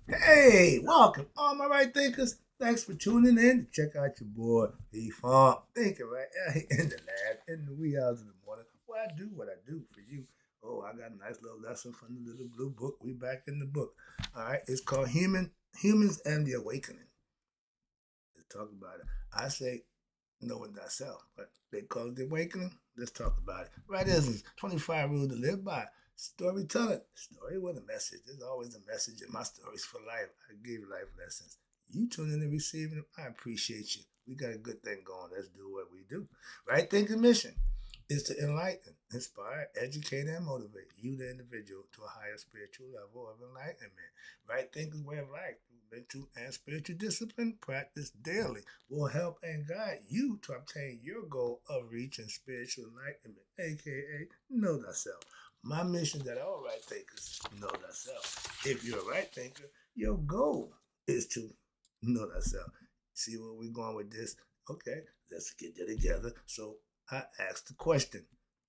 Hey, welcome, all my right thinkers. Thanks for tuning in to check out your boy, the Farm Thinking, right? In the lab, in the wee hours of the morning. Where I do what I do for you. Oh, I got a nice little lesson from the little blue book. We back in the book. All right, it's called Humans and the Awakening. Let's talk about it. I say knowing thyself, but they call it the awakening. Let's talk about it. Right, is 25 rules to live by. Storytelling. Story with a message. There's always a message in my stories for life. I give you life lessons. You tune in and receiving them. I appreciate you. We got a good thing going. Let's do what we do. Right thinking mission is to enlighten, inspire, educate, and motivate you, the individual, to a higher spiritual level of enlightenment. Right thinking way of life, mental and spiritual discipline, practice daily, will help and guide you to obtain your goal of reaching spiritual enlightenment, aka know thyself. My mission that all right thinkers know thyself. If you're a right thinker, your goal is to know thyself. See where we're going with this? Okay, let's get that together. So I asked the question,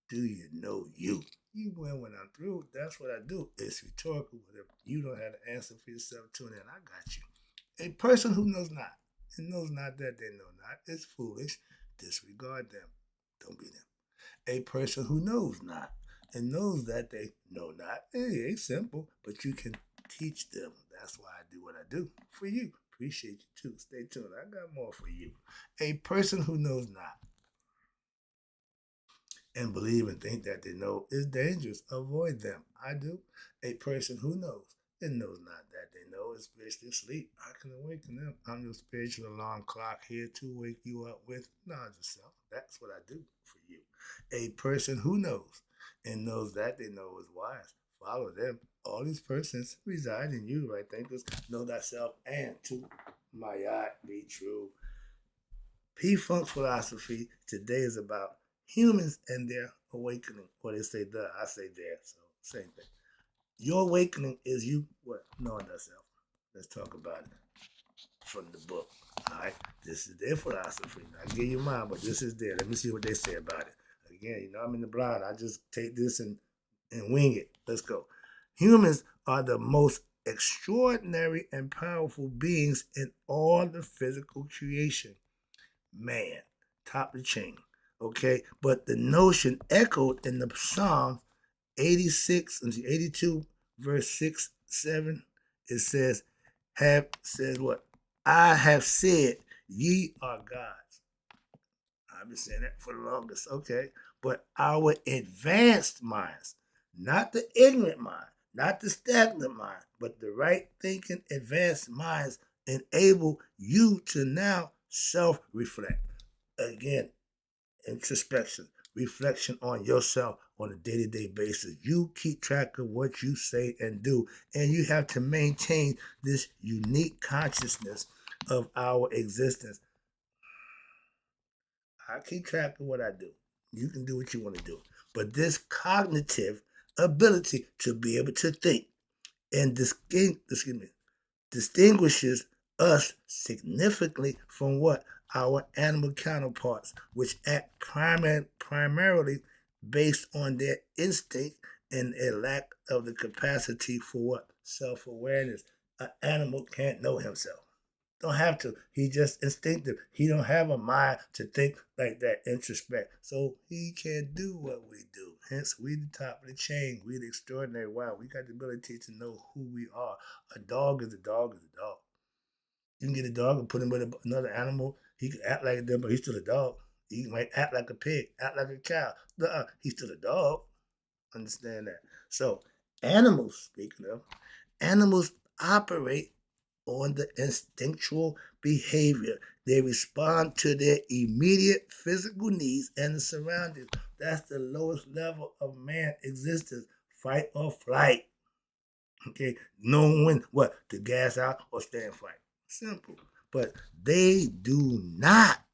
do you know you? You win when I'm through. That's what I do. It's rhetorical. Whatever you don't have the answer for yourself, tune in. I got you. A person who knows not and knows not that they know not is foolish. Disregard them. Don't be them. A person who knows not and knows that they know not. It ain't simple, but you can teach them. That's why I do what I do for you. Appreciate you too. Stay tuned. I got more for you. A person who knows not and believe and think that they know is dangerous. Avoid them. I do. A person who knows and knows not that they know is spiritually asleep. I can awaken them. I'm your spiritual alarm clock here to wake you up with knowledge of self. That's what I do for you. A person who knows and knows that they know is wise. Follow them. All these persons reside in you, right? Thinkers, know thyself and to my yacht be true. P Funk's philosophy today is about humans and their awakening. Or they say the, I say there. So same thing. Your awakening is you what? Knowing yourself. Let's talk about it from the book. Alright? This is their philosophy. I give you mine, but this is there. Let me see what they say about it. Again, I'm in the blind. I just take this and wing it. Let's go. Humans are the most extraordinary and powerful beings in all the physical creation. Man, top of the chain. Okay, but the notion echoed in the Psalm 86 and 82, verse 6, 7, it says what? I have said, ye are gods. I've been saying that for the longest. Okay, but our advanced minds, not the ignorant mind, not the stagnant mind, but the right thinking advanced minds enable you to now self reflect. Again, introspection, reflection on yourself on a day-to-day basis. You keep track of what you say and do, and you have to maintain this unique consciousness of our existence. I keep track of what I do. You can do what you want to do. But this cognitive ability to be able to think and distinguishes us significantly from what our animal counterparts, which act primarily based on their instinct and a lack of the capacity for what self-awareness. An animal can't know himself. Don't have to. He just instinctive. He don't have a mind to think like that, introspect. So he can't do what we do. Hence, we the top of the chain. We the extraordinary. Wow, we got the ability to know who we are. A dog is a dog is a dog. You can get a dog and put him with another animal. He can act like them, but he's still a dog. He might act like a pig, act like a cow. He's still a dog. Understand that. So, animals, speaking of, animals operate on the instinctual behavior. They respond to their immediate physical needs and the surroundings. That's the lowest level of man existence. Fight or flight. Okay, knowing when what to gas out or stay and fight. Simple. But they do not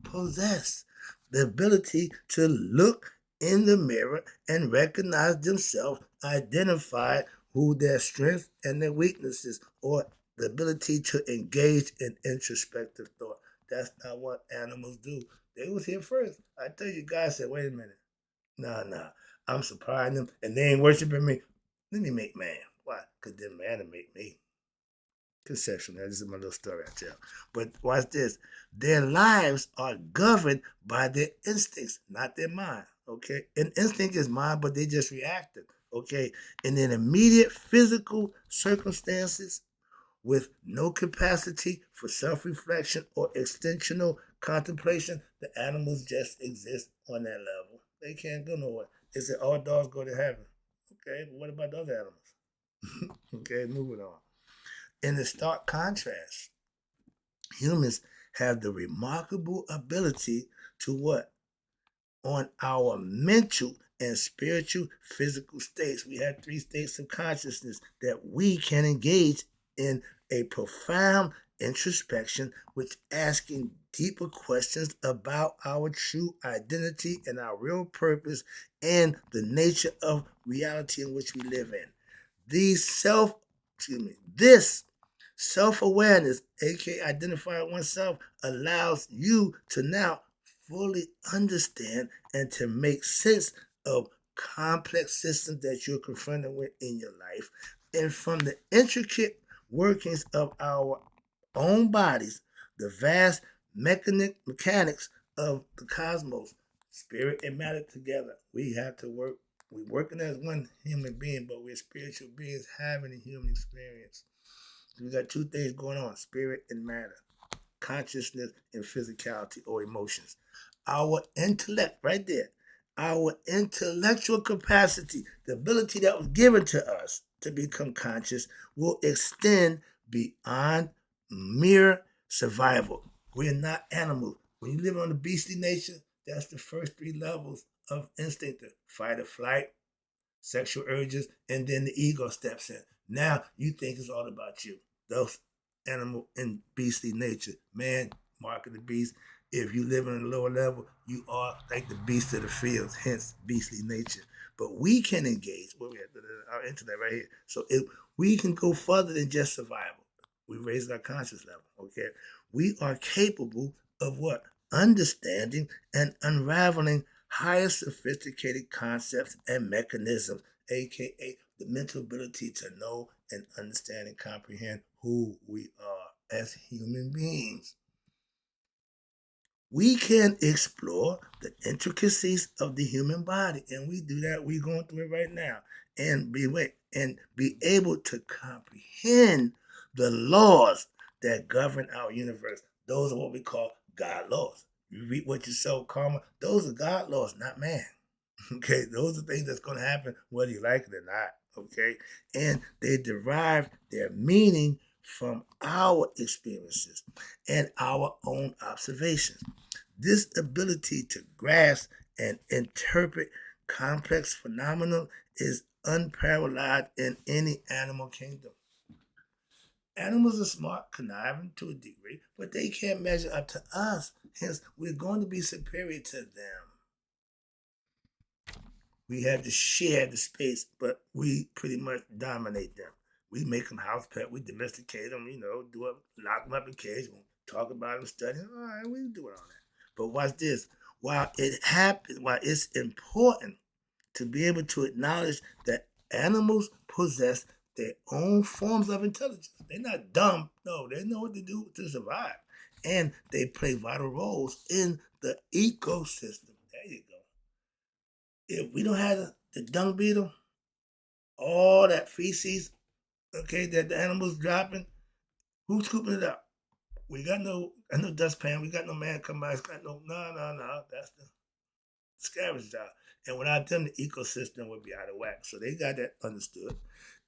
possess the ability to look in the mirror and recognize themselves, identify who their strengths and their weaknesses, or the ability to engage in introspective thought. That's not what animals do. They was here first. I tell you, guys said, wait a minute. Nah. I'm supplying them and they ain't worshiping me. Let me make man. Why? Because then man will make me. conceptual. This is my little story I tell. But watch this. Their lives are governed by their instincts, not their mind. Okay? An instinct is mind, but they just reacted. Okay? And in immediate physical circumstances, with no capacity for self-reflection or extensional contemplation, the animals just exist on that level. They can't go nowhere. They say all dogs go to heaven. Okay, but what about the other animals? Okay, moving on. In the stark contrast, humans have the remarkable ability to what? On our mental and spiritual physical states. We have three states of consciousness that we can engage in a profound introspection, which asking deeper questions about our true identity and our real purpose and the nature of reality in which we live in. This self-awareness, aka identifying oneself, allows you to now fully understand and to make sense of complex systems that you're confronted with in your life. And from the intricate workings of our own bodies, the vast mechanics of the cosmos, spirit and matter together. We have to work. We're working as one human being, but we're spiritual beings having a human experience. We got two things going on, spirit and matter, consciousness and physicality or emotions. Our intellect, right there, our intellectual capacity, the ability that was given to us to become conscious, will extend beyond mere survival. We're not animals. When you live on the beastly nature, that's the first three levels of instinct: fight or flight, sexual urges, and then the ego steps in. Now you think it's all about you. Those animal and beastly nature. Man, mark of the beast. If you live on a lower level, you are like the beast of the fields, hence beastly nature. But we can engage. Where we at? Our intellect right here. So if we can go further than just survival. We raise our conscious level. Okay. We are capable of what? Understanding and unraveling higher sophisticated concepts and mechanisms, aka the mental ability to know and understand and comprehend who we are as human beings. We can explore the intricacies of the human body, and we do that. We're going through it right now, and be able to comprehend the laws that govern our universe. Those are what we call God laws. You reap what you sow, karma. Those are God laws, not man. Okay, those are things that's going to happen whether you like it or not. Okay, and they derive their meaning from our experiences and our own observations. This ability to grasp and interpret complex phenomena is unparalleled in any animal kingdom. Animals are smart, conniving to a degree, but they can't measure up to us. Hence, we're going to be superior to them. We have to share the space, but we pretty much dominate them. We make them house pet. We domesticate them. Lock them up in cage. Talk about them, study. All right, we do it all that. But watch this. While it's important to be able to acknowledge that animals possess their own forms of intelligence. They're not dumb. No, they know what to do to survive, and they play vital roles in the ecosystem. There you go. If we don't have the dung beetle, all that feces, okay, that the animals dropping, who's scooping it up? We got no dustpan. We got no man come by. It's got no. That's the scavenger job. And without them, the ecosystem would be out of whack. So they got that understood.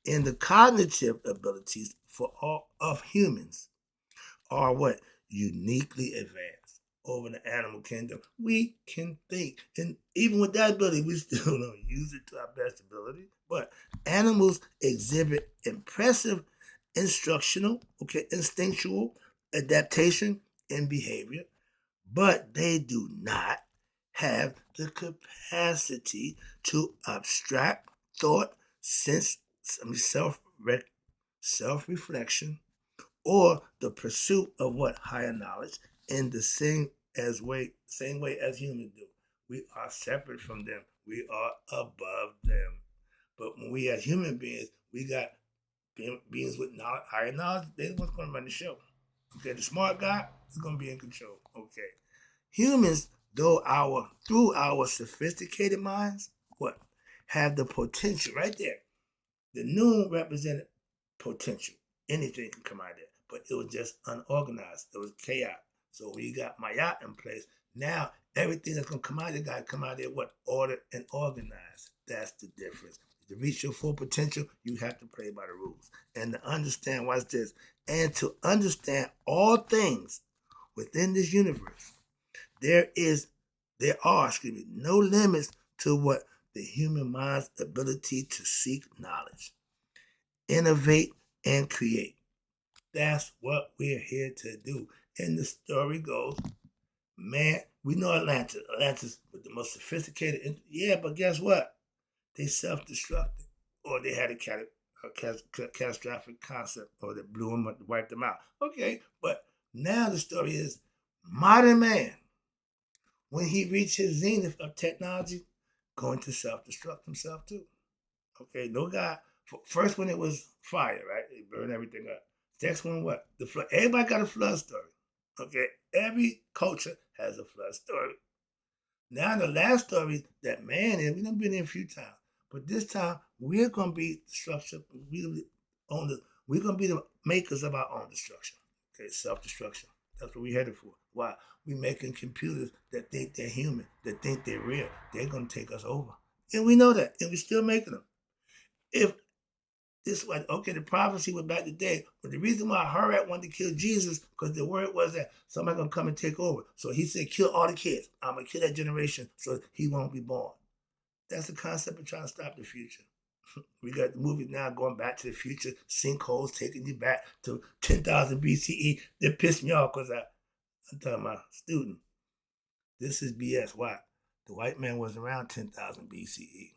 And the cognitive abilities for all of humans are what? Uniquely advanced over the animal kingdom. We can think. And even with that ability, we still don't use it to our best ability. But animals exhibit impressive instinctual adaptation and behavior, but they do not have the capacity to abstract thought, self-reflection, or the pursuit of what? Higher knowledge in the same way as humans do. We are separate from them. We are above them. But when we as human beings, we got beings with knowledge, higher knowledge, they're the ones going to run the show. Okay, the smart guy is going to be in control. Okay, humans, through our sophisticated minds, what have the potential right there. The noon represented potential. Anything can come out of there, but it was just unorganized. It was chaos. So when you got Mayat in place, now everything that's gonna come out of there got to come out of there what ordered and organized. That's the difference. To reach your full potential, you have to play by the rules. And to understand what's this, and to understand all things within this universe, there are no limits to what the human mind's ability to seek knowledge, innovate, and create. That's what we're here to do. And the story goes, man, we know Atlantis. Atlantis was the most sophisticated. Yeah, but guess what? They self-destructed, or they had a catastrophic concept, or they blew them up, wiped them out. Okay, but now the story is modern man, when he reached his zenith of technology, going to self-destruct himself too. Okay, no guy. First one it was fire, right? It burned everything up. Next one, what? The flood. Everybody got a flood story. Okay, every culture has a flood story. Now the last story that man is, we've been in a few times, but this time we're gonna be the structure. We're gonna be the makers of our own destruction. Okay, self-destruction. That's what we're headed for. Why? We making computers that think they're human, that think they're real. They're gonna take us over, and we know that, and we're still making them. If this was okay, the prophecy was back today, but the reason why Herod wanted to kill Jesus because the word was that somebody gonna come and take over. So he said, "Kill all the kids. I'm gonna kill that generation so he won't be born." That's the concept of trying to stop the future. We got the movies now going back to the future, sinkholes taking you back to 10,000 BCE. That pissed me off because I'm telling my student, this is BS. Why? The white man wasn't around 10,000 BCE.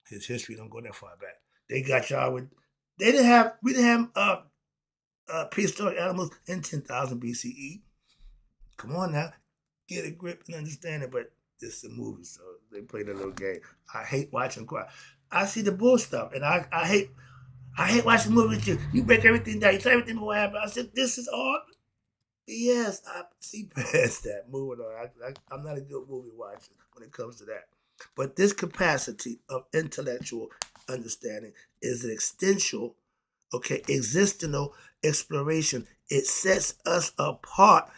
His history don't go that far back. They got y'all with. We didn't have prehistoric animals in 10,000 BCE. Come on now, get a grip and understand it. But this is a movie, so they played a little game. I hate watching crap. I see the bull stuff, and I hate watching movies with you. You break everything down. You tell everything what happened. I said, this is all. Yes, I see past that. Moving on. I'm not a good movie watcher when it comes to that. But this capacity of intellectual understanding is an existential exploration. It sets us apart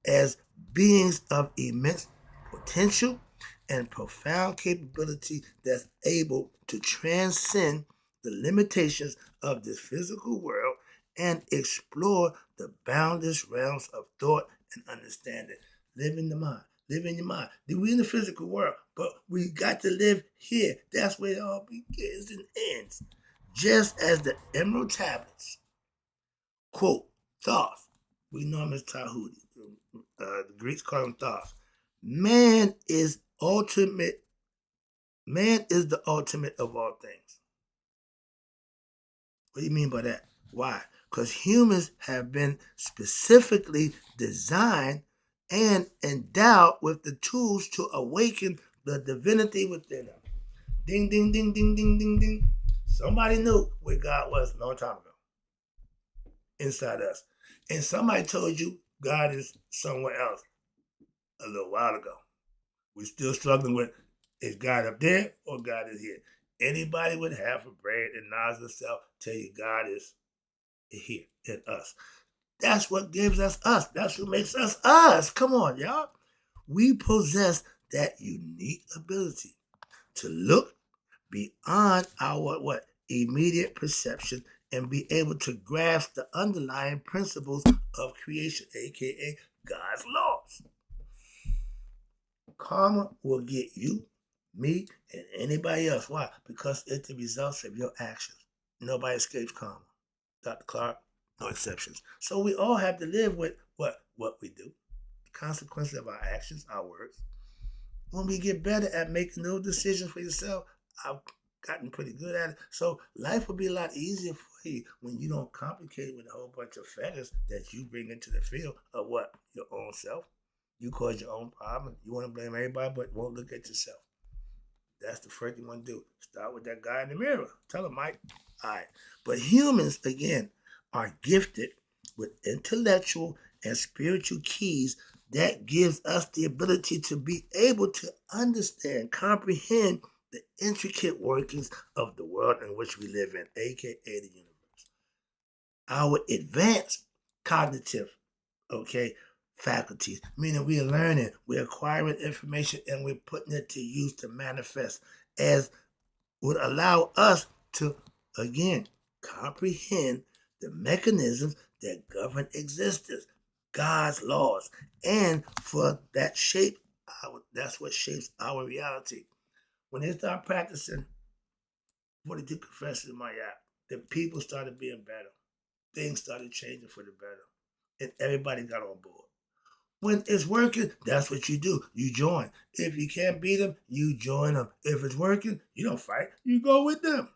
as beings of immense potential and profound capability that's able to transcend the limitations of this physical world and explore the boundless realms of thought and understanding. Live in the mind. Live in your mind. We're in the physical world, but we got to live here. That's where it all begins and ends. Just as the emerald tablets, quote, Thoth, we know him as Tahuti. The Greeks call him Thoth. Man is the ultimate of all things. What do you mean by that? Why? Because humans have been specifically designed and endowed with the tools to awaken the divinity within them. Ding, ding, ding, ding, ding, ding, ding. Somebody knew where God was a long time ago. Inside us. And somebody told you God is somewhere else a little while ago. We're still struggling with, is God up there or God is here? Anybody with half a brain and knowledge of self tell you God is here in us. That's what gives us us. That's what makes us us. Come on, y'all. We possess that unique ability to look beyond our immediate perception and be able to grasp the underlying principles of creation, aka God's laws. Karma will get you, me, and anybody else. Why? Because it's the results of your actions. Nobody escapes karma. Dr. Clark, no exceptions. So we all have to live with what we do, the consequences of our actions, our words. When we get better at making those decisions for yourself, I've gotten pretty good at it. So life will be a lot easier for you when you don't complicate it with a whole bunch of feathers that you bring into the field of what? Your own self. You cause your own problem. You want to blame everybody, but won't look at yourself. That's the first thing you want to do. Start with that guy in the mirror. Tell him, Mike. All right. But humans, again, are gifted with intellectual and spiritual keys that gives us the ability to be able to understand, comprehend the intricate workings of the world in which we live in, aka the universe. Our advanced cognitive, faculties, meaning we are learning, we're acquiring information, and we're putting it to use to manifest as would allow us to, again, comprehend the mechanisms that govern existence, God's laws, and for that that's what shapes our reality. When they start practicing 42 confessions in my app, the people started being better. Things started changing for the better. And everybody got on board. When it's working, that's what you do. You join. If you can't beat them, you join them. If it's working, you don't fight. You go with them.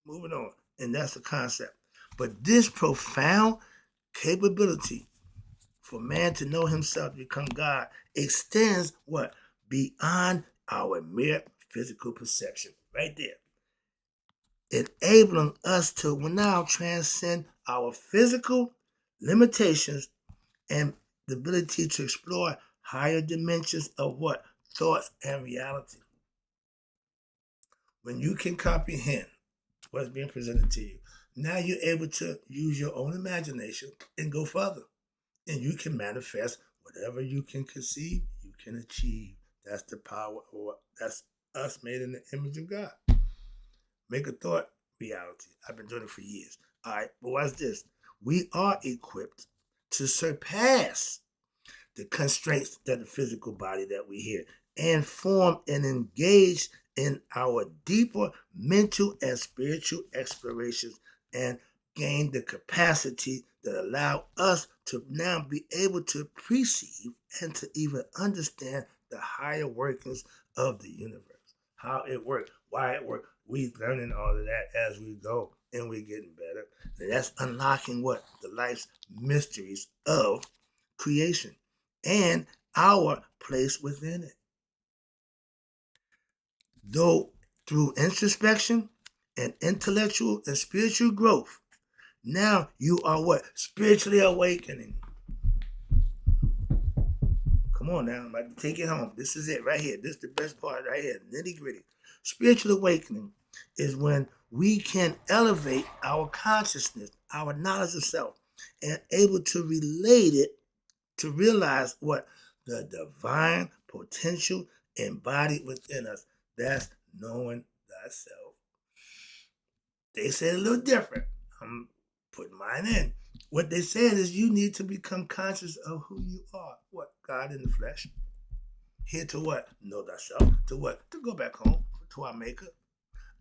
Moving on. And that's the concept. But this profound capability for man to know himself, to become God, extends what? Beyond our mere physical perception. Right there. Enabling us to now transcend our physical limitations and the ability to explore higher dimensions of what? Thoughts and reality. When you can comprehend what's being presented to you, now you're able to use your own imagination and go further. And you can manifest whatever you can conceive, you can achieve. That's the power, or that's us made in the image of God. Make a thought reality. I've been doing it for years. All right, but what's this? We are equipped to surpass the constraints that the physical body that we hear and form and engage in our deeper mental and spiritual explorations and gain the capacity that allow us to now be able to perceive and to even understand the higher workings of the universe, how it works, why it works. We learning all of that as we go, and we're getting better. And that's unlocking what? The life's mysteries of creation and our place within it. Though through introspection and intellectual and spiritual growth, now you are what? Spiritually awakening. Come on now, I'm about to take it home. This is it right here. This is the best part right here, nitty gritty. Spiritual awakening is when we can elevate our consciousness, our knowledge of self, and able to relate it to realize what? The divine potential embodied within us. That's knowing thyself. They said a little different. I'm putting mine in. What they said is you need to become conscious of who you are. What? God in the flesh. Here to what? Know thyself. To what? To go back home to our maker.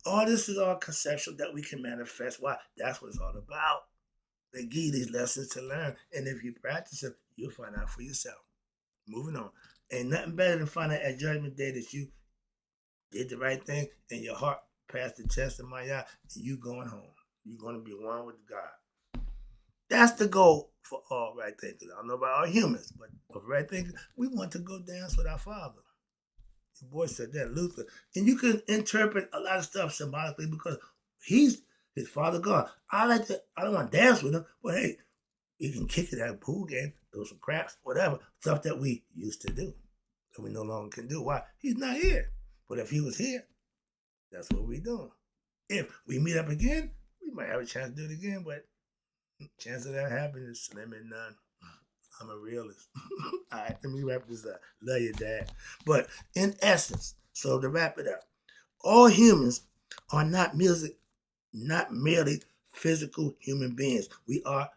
All this is all conceptual that we can manifest. Why? That's what it's all about. They give you these lessons to learn. And if you practice them, you'll find out for yourself. Moving on. Ain't nothing better than finding out at Judgment Day that you did the right thing and your heart passed the test of my eye and you going home. You're going to be one with God. That's the goal for all right thinkers. I don't know about all humans, but for right thinkers, we want to go dance with our Father. The boy said that, Luther. And you can interpret a lot of stuff symbolically because he's his Father God. I don't want to dance with him, but hey, you can kick it at a pool game, throw some craps, whatever, stuff that we used to do that we no longer can do. Why? He's not here. But if he was here, that's what we're doing. If we meet up again, we might have a chance to do it again, but chance of that happening is slim and none. I'm a realist. All right, let me wrap this up. Love you, Dad. But in essence, so to wrap it up, all humans are not merely physical human beings. We are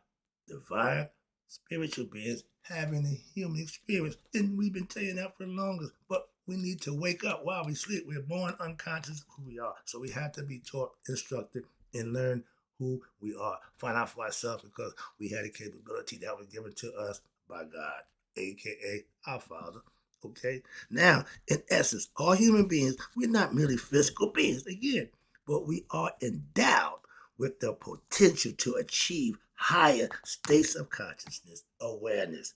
divine spiritual beings having a human experience. And we've been telling that for the longest. But we need to wake up while we sleep. We're born unconscious of who we are. So we have to be taught, instructed, and learn who we are. Find out for ourselves because we had a capability that was given to us by God, aka our Father. Okay? Now, in essence, all human beings, we're not merely physical beings, again, but we are endowed with the potential to achieve higher states of consciousness, awareness,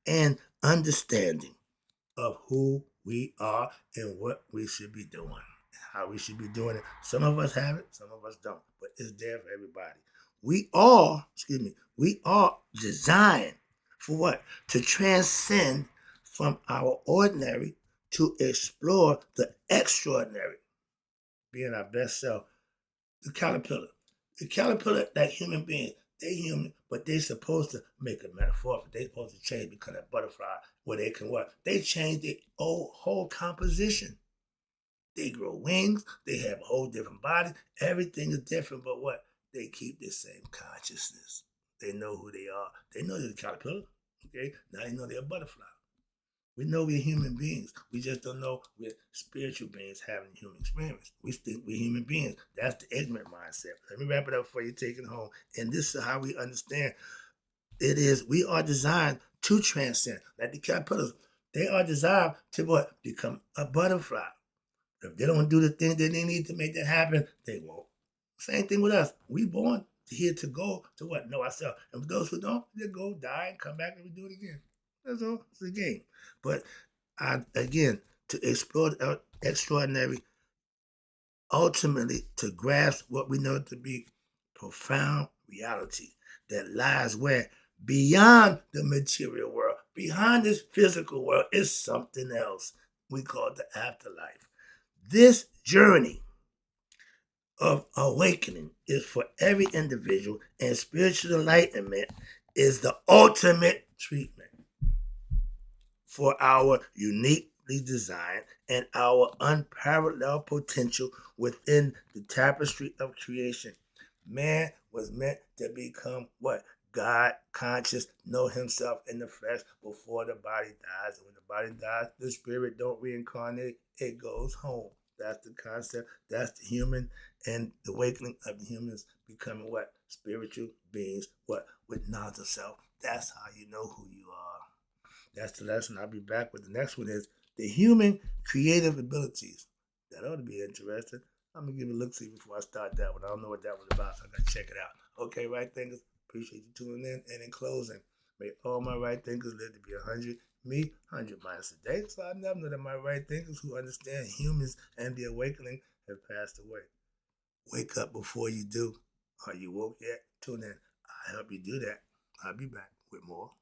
and understanding of who we are and what we should be doing, how we should be doing it. Some of us have it, some of us don't, but it's there for everybody. We are designed for what? To transcend from our ordinary to explore the extraordinary, being our best self. The caterpillar. The caterpillar, that human being, they human, but they supposed to make a metaphor. They supposed to change, become a butterfly where they can what? They change their whole composition. They grow wings. They have a whole different body. Everything is different, but what? They keep the same consciousness. They know who they are. They know they're a caterpillar. Okay, now they know they're a butterfly. We know we're human beings. We just don't know we're spiritual beings having human experience. We think we're human beings. That's the ignorant mindset. Let me wrap it up before you take it home. And this is how we understand it is we are designed to transcend. Like the caterpillars, they are designed to what? Become a butterfly. If they don't do the things that they need to make that happen, they won't. Same thing with us. We born here to go to what? Know ourselves. And for those who don't, they go, die, and come back and we do it again. That's all. It's a game. But again, to explore the extraordinary, ultimately to grasp what we know to be profound reality that lies where beyond the material world, behind this physical world, is something else. We call it the afterlife. This journey of awakening is for every individual, and spiritual enlightenment is the ultimate treatment for our uniquely designed and our unparalleled potential within the tapestry of creation. Man was meant to become what? God conscious, know himself in the flesh before the body dies. And when the body dies, the spirit don't reincarnate, it goes home. That's the concept. That's the human and the awakening of the humans becoming what? Spiritual beings, what? With knowledge of self. That's how you know who you are. That's the lesson. I'll be back with the next one is the human creative abilities. That ought to be interesting. I'm going to give it a look see before I start that one. I don't know what that was about, so I got to check it out. Okay, right thinkers, appreciate you tuning in. And in closing, may all my right thinkers live to be 100, me 100 minus a day. So I never know that my right thinkers who understand humans and the awakening have passed away. Wake up before you do. Are you woke yet? Tune in. I help you do that. I'll be back with more.